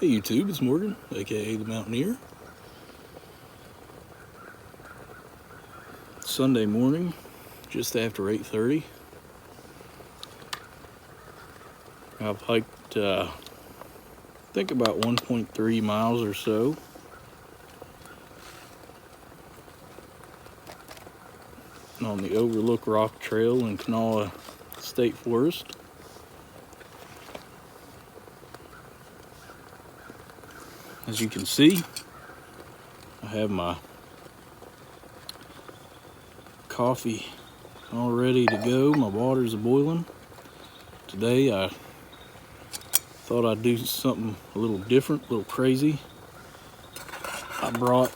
Hey YouTube, it's Morgan, aka the Mountaineer. Sunday morning, just after 8:30. I've hiked, I think about 1.3 miles or so. On the Overlook Rock Trail in Kanawha State Forest. As you can see, I have my coffee all ready to go. My water's boiling. Today I thought I'd do something a little different, a little crazy. I brought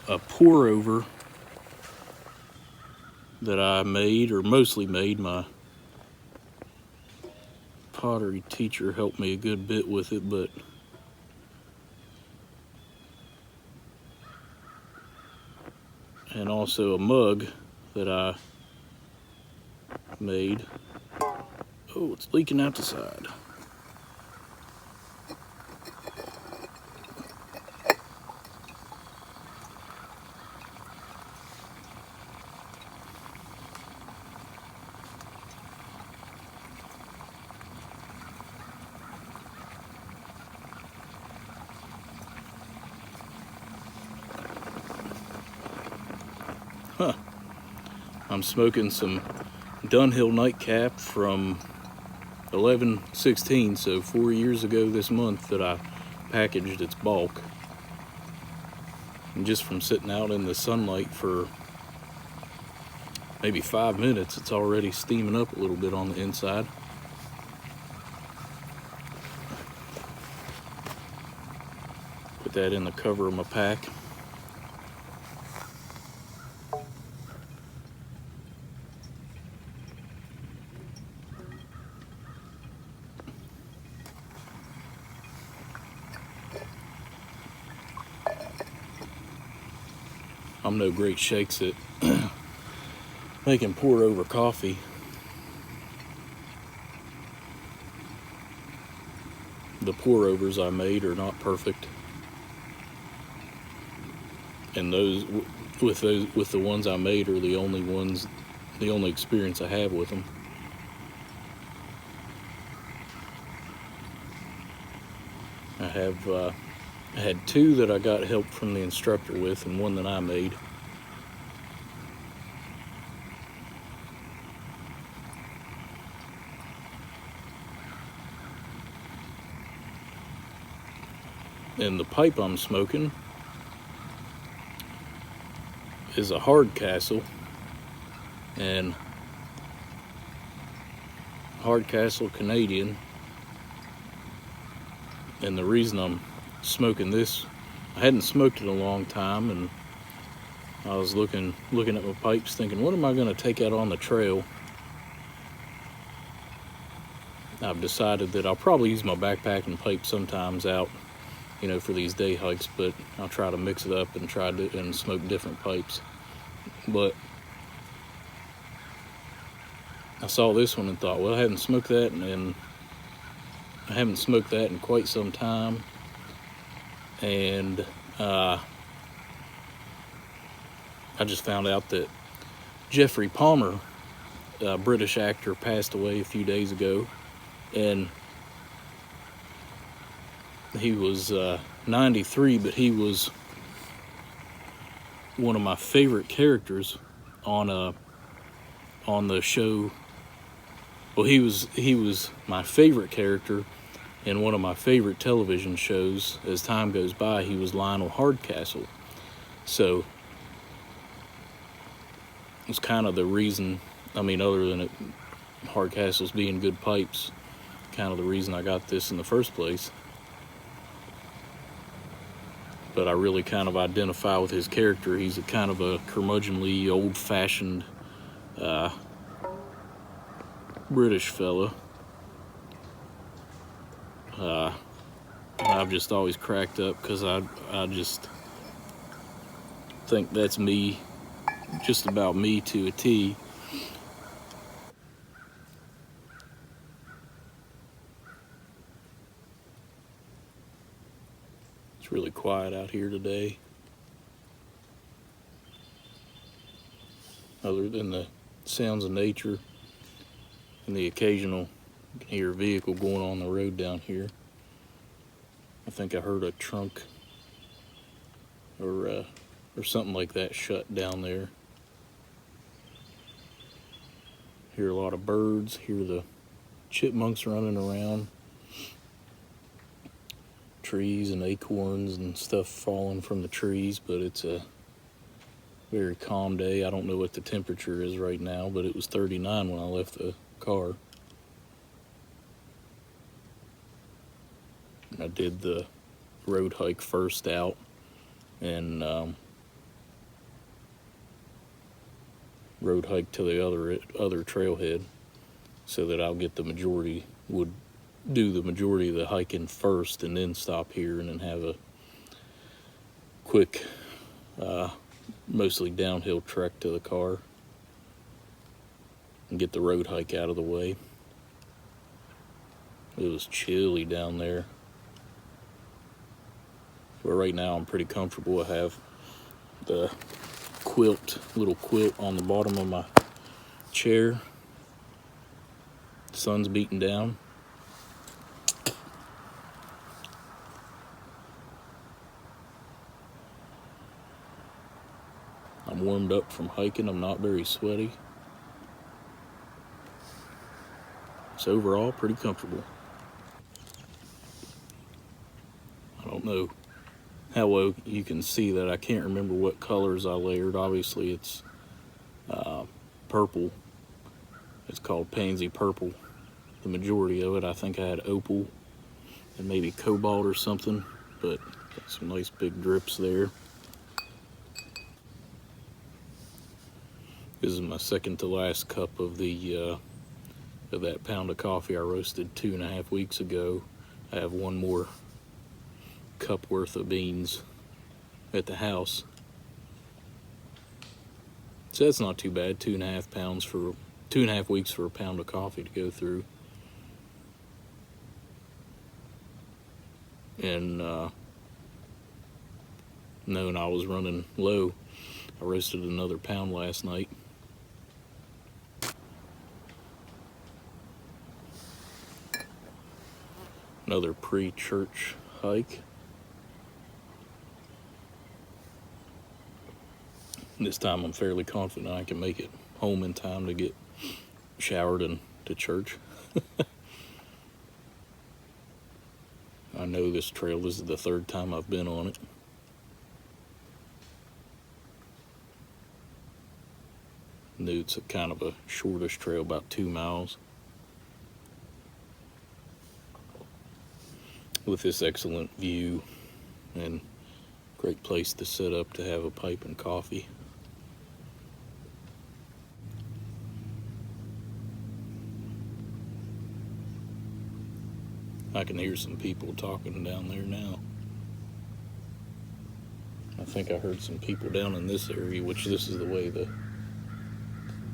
a pour over that I made, or mostly made. My pottery teacher helped me a good bit with it, but and also a mug that I made. Oh, it's leaking out the side. Huh. I'm smoking some Dunhill Nightcap from 11/16, so 4 years ago this month that I packaged its bulk. And just from sitting out in the sunlight for maybe 5 minutes, it's already steaming up a little bit on the inside. Put that in the cover of my pack. I'm no great shakes at making pour over coffee. The pour overs I made are not perfect, and with the ones I made are the only experience I have with them. I had two that I got help from the instructor with, and one that I made. And the pipe I'm smoking is a Hardcastle, and Hardcastle Canadian. And the reason I'm smoking this, I hadn't smoked in a long time, and I was looking at my pipes thinking, what am I going to take out on the trail? I've decided that I'll probably use my backpacking pipe sometimes out, you know, for these day hikes, but I'll try to mix it up and and smoke different pipes. But I saw this one and thought, well, I haven't smoked that in quite some time, and I just found out that Geoffrey Palmer, a British actor, passed away a few days ago, and he was 93, but he was one of my favorite characters on the show. Well, he was my favorite character in one of my favorite television shows. As time goes by, he was Lionel Hardcastle. So it's kind of the reason, I mean, other than Hardcastle's being good pipes, kind of the reason I got this in the first place. But I really kind of identify with his character. He's a kind of a curmudgeonly, old-fashioned British fella. I've just always cracked up because I just think that's me, just about me to a T. It's really quiet out here today, other than the sounds of nature and the occasional, you can hear a vehicle going on the road down here. I think I heard a trunk or something like that shut down there. Hear a lot of birds, hear the chipmunks running around, trees and acorns and stuff falling from the trees, but it's a very calm day. I don't know what the temperature is right now, but it was 39 when I left the car. I did the road hike first out, and road hike to the other trailhead, so that I'll get the majority, would do the majority of the hiking first and then stop here and then have a quick mostly downhill trek to the car and get the road hike out of the way. It was chilly down there, but right now I'm pretty comfortable. I have the little quilt on the bottom of my chair. The sun's beating down. I'm warmed up from hiking. I'm not very sweaty. It's overall pretty comfortable. I don't know how well you can see that. I can't remember what colors I layered. Obviously it's purple. It's called pansy purple. The majority of it, I think I had opal and maybe cobalt or something, but got some nice big drips there. This is my second to last cup of that pound of coffee I roasted 2.5 weeks ago. I have one more cup worth of beans at the house, so that's not too bad. 2.5 weeks for a pound of coffee to go through. And knowing I was running low, I roasted another pound last night. Another pre-church hike. This time I'm fairly confident I can make it home in time to get showered and to church. I know this trail, this is the third time I've been on it. It's a kind of a shortish trail, about 2 miles. With this excellent view and great place to set up to have a pipe and coffee. I can hear some people talking down there now. I think I heard some people down in this area, which this is the way the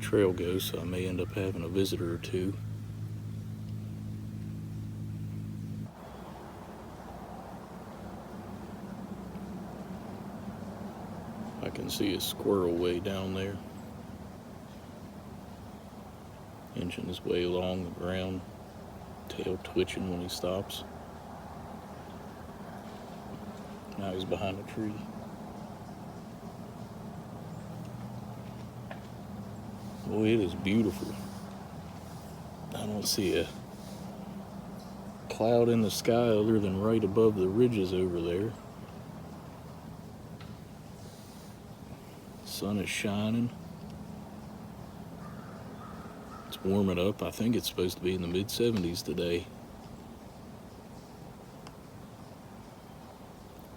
trail goes, so I may end up having a visitor or two. I can see a squirrel way down there, inching his way along the ground, tail twitching when he stops. Now he's behind a tree. Boy, it is beautiful. I don't see a cloud in the sky other than right above the ridges over there. Sun is shining. It's warming up. I think it's supposed to be in the mid-70s today.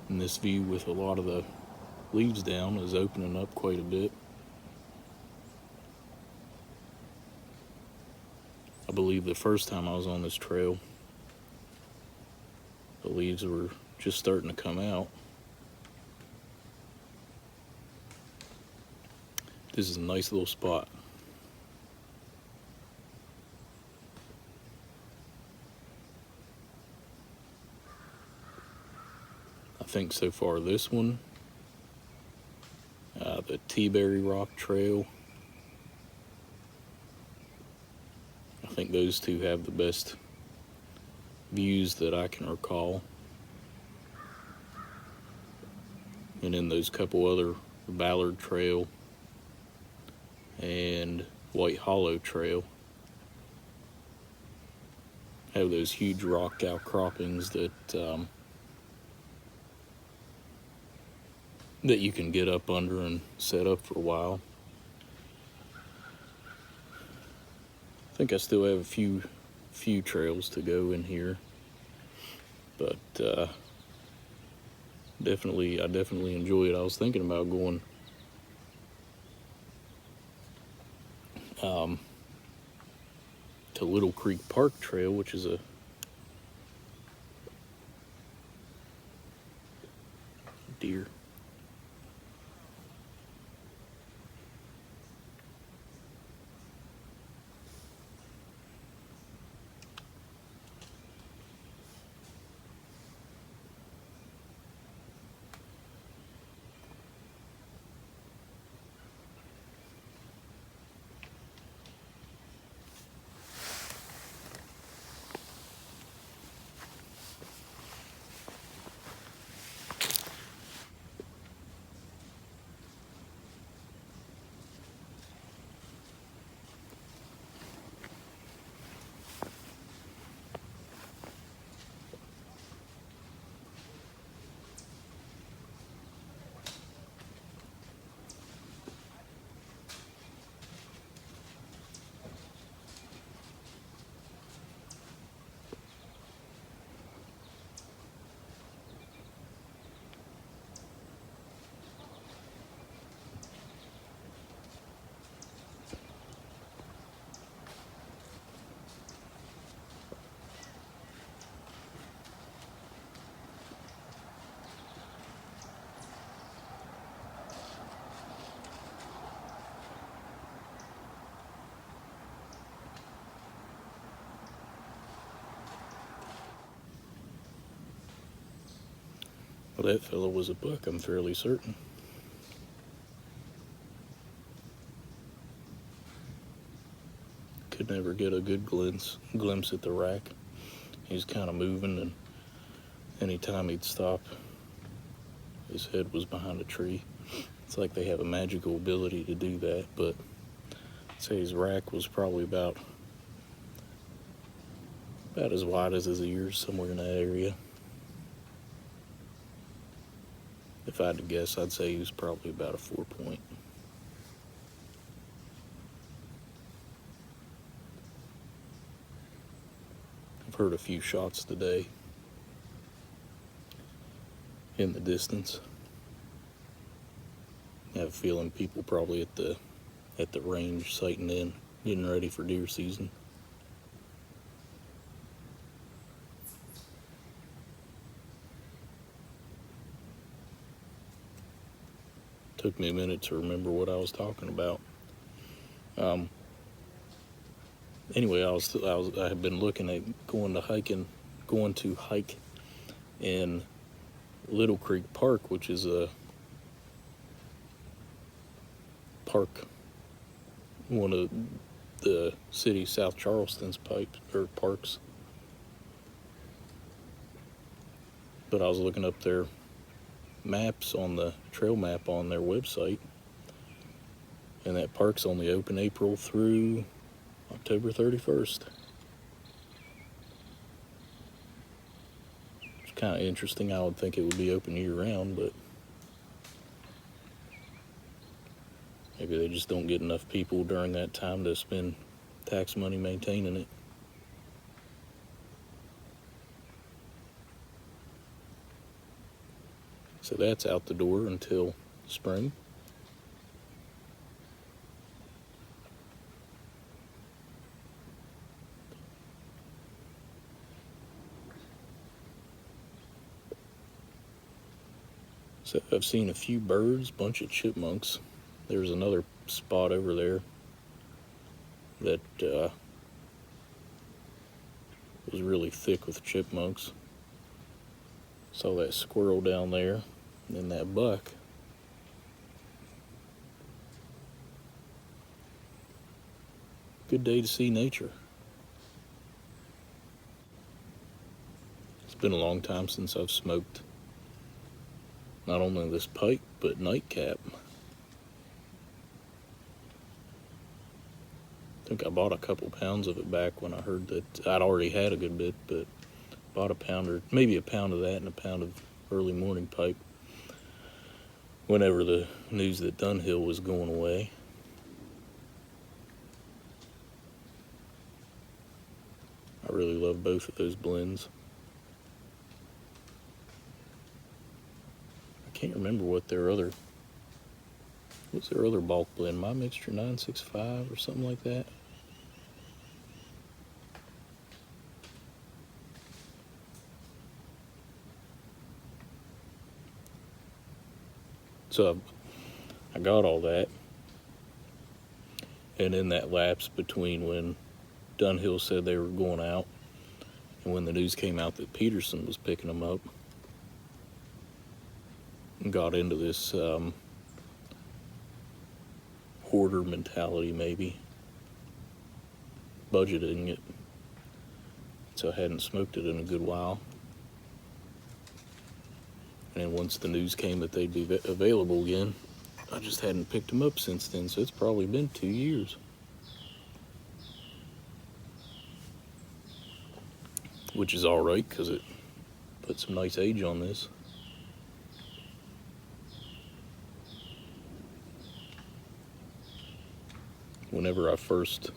And this view with a lot of the leaves down is opening up quite a bit. I believe the first time I was on this trail, the leaves were just starting to come out. This is a nice little spot. I think so far this one, the Teaberry Rock Trail, I think those two have the best views that I can recall. And then those couple other, Ballard Trail and White Hollow Trail, have those huge rock outcroppings that that you can get up under and set up for a while. I think I still have a few trails to go in here, but I definitely enjoy it. I was thinking about going to Little Creek Park Trail, which is a deer. Well, that fellow was a buck, I'm fairly certain. Could never get a good glimpse at the rack. He was kind of moving, and anytime he'd stop, his head was behind a tree. It's like they have a magical ability to do that, but I'd say his rack was probably about as wide as his ears, somewhere in that area. If I had to guess, I'd say he was probably about a 4-point. I've heard a few shots today in the distance. I have a feeling people probably at the range sighting in, getting ready for deer season. Took me a minute to remember what I was talking about. Anyway, I have been looking at going to hike in Little Creek Park, which is a park, one of the city of South Charleston's parks. But I was looking up their maps on the trail map on their website, and that park's only open April through October 31st. It's kind of interesting. I would think it would be open year-round, but maybe they just don't get enough people during that time to spend tax money maintaining it. So that's out the door until spring. So I've seen a few birds, bunch of chipmunks. There's another spot over there that was really thick with chipmunks. Saw that squirrel down there, and then that buck. Good day to see nature. It's been a long time since I've smoked not only this pipe, but nightcap. I think I bought a couple pounds of it back when I heard that I'd already had a good bit, but bought a pound, or maybe a pound of that and a pound of early morning pipe whenever the news that Dunhill was going away. I really love both of those blends. I can't remember what's their other bulk blend, My Mixture 965 or something like that. So I got all that, and in that lapse between when Dunhill said they were going out and when the news came out that Peterson was picking them up, got into this hoarder mentality, maybe budgeting it, so I hadn't smoked it in a good while. And once the news came that they'd be available again, I just hadn't picked them up since then, so it's probably been 2 years. Which is alright, because it put some nice age on this. Whenever I first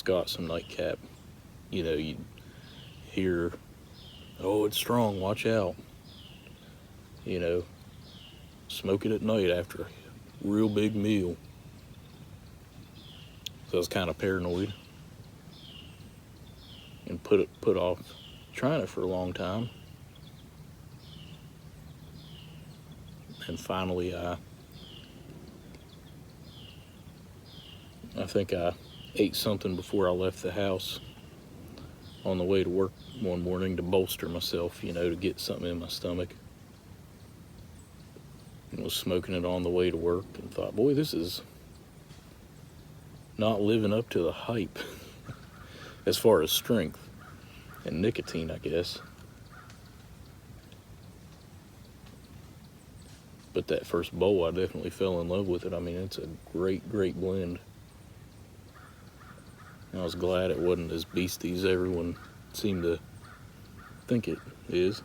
got some nightcap, you know, you'd hear, oh, it's strong, watch out. You know, smoke it at night after a real big meal. So I was kind of paranoid and put off trying it for a long time. And finally I think I ate something before I left the house on the way to work one morning to bolster myself, you know, to get something in my stomach. And was smoking it on the way to work and thought, boy, this is not living up to the hype as far as strength and nicotine, I guess. But that first bowl, I definitely fell in love with it. I mean, it's a great, great blend. I was glad it wasn't as beastie as everyone seemed to think it is.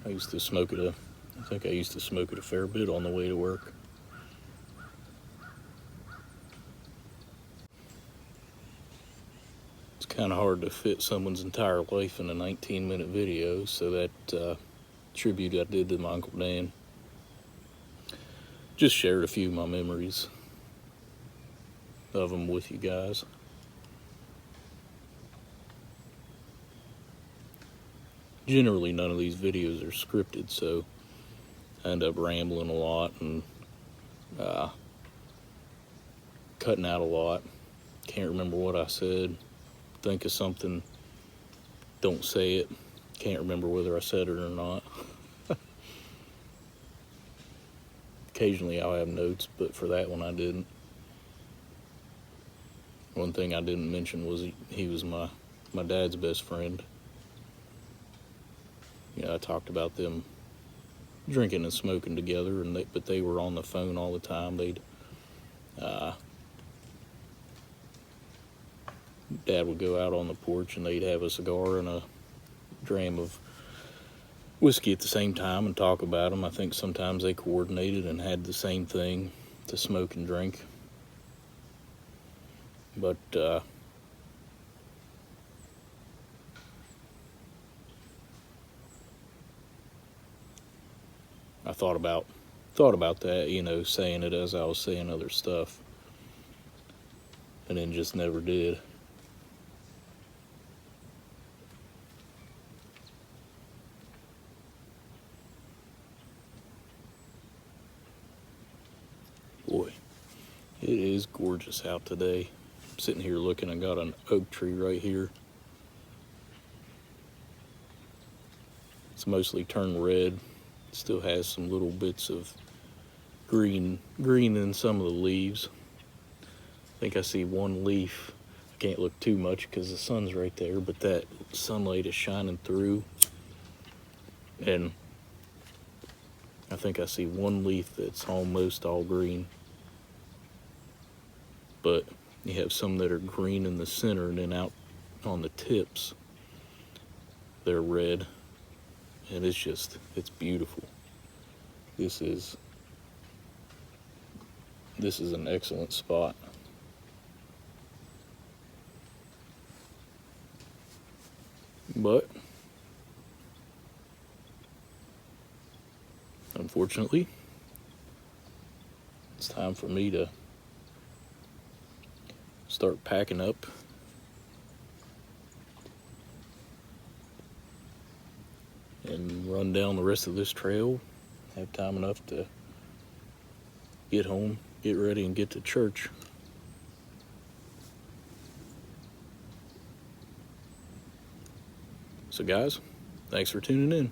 I used to smoke it I think I used to smoke it a fair bit on the way to work. It's kind of hard to fit someone's entire life in a 19-minute video, so that tribute I did to my Uncle Dan. Just shared a few of my memories of them with you guys. Generally, none of these videos are scripted, so I end up rambling a lot and cutting out a lot. Can't remember what I said. Think of something, don't say it. Can't remember whether I said it or not. Occasionally I'll have notes, but for that one I didn't. One thing I didn't mention was he was my dad's best friend. You know, I talked about them drinking and smoking together, but they were on the phone all the time. Dad would go out on the porch and they'd have a cigar and a dram of whiskey at the same time and talk about them. I think sometimes they coordinated and had the same thing to smoke and drink. But I thought about that, you know, saying it as I was saying other stuff, and then just never did. It is gorgeous out today. I'm sitting here looking, I got an oak tree right here. It's mostly turned red. It still has some little bits of green in some of the leaves. I think I see one leaf. I can't look too much because the sun's right there, but that sunlight is shining through. And I think I see one leaf that's almost all green. But you have some that are green in the center, and then out on the tips, they're red. And it's beautiful. This is an excellent spot. But unfortunately, it's time for me to start packing up and run down the rest of this trail. Have time enough to get home, get ready, and get to church. So guys, thanks for tuning in.